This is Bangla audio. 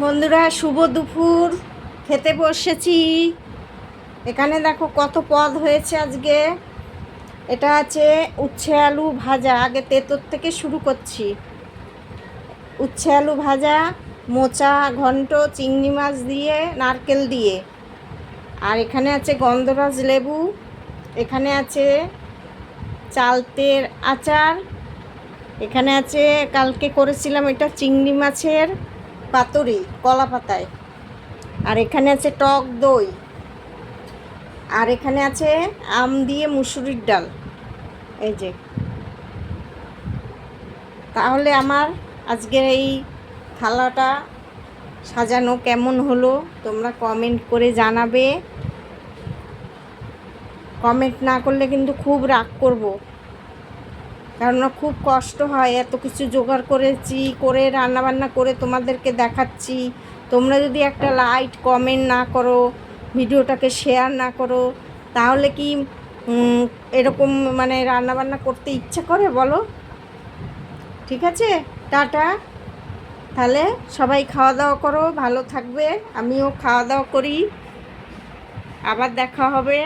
বন্ধুরা, শুভ দুপুর। খেতে বসেছি। এখানে দেখো কত পদ হয়েছে আজকে। এটা আছে উচ্ছে আলু ভাজা। আগে তেঁতুর থেকে শুরু করছি। উচ্ছে আলু ভাজা, মোচা ঘন্ট, চিংড়ি মাছ দিয়ে, নারকেল দিয়ে। আর এখানে আছে গন্ধরাজ লেবু। এখানে আছে চালতের আচার। এখানে আছে কালকে করেছিলাম এটা চিংড়ি মাছের পাতুরি কলা পাতায়। আর এখানে আছে টক দই। আর এখানে আছে আম দিয়ে মুসুরির ডাল। এই যে, তাহলে আমার আজকের এই থালাটা সাজানো কেমন হলো তোমরা কমেন্ট করে জানাবে। কমেন্ট না করলে কিন্তু খুব রাগ করব, কেননা খুব কষ্ট হয়। এত কিছু জোগাড় করেছি, করে রান্নাবান্না করে তোমাদেরকে দেখাচ্ছি। তোমরা যদি একটা লাইক কমেন্ট না করো, ভিডিওটাকে শেয়ার না করো, তাহলে কি এরকম মানে রান্নাবান্না করতে ইচ্ছে করে বলো? ঠিক আছে, টাটা। তাহলে সবাই খাওয়া দাওয়া করো, ভালো থাকবে। আমিও খাওয়া দাওয়া করি। আবার দেখা হবে।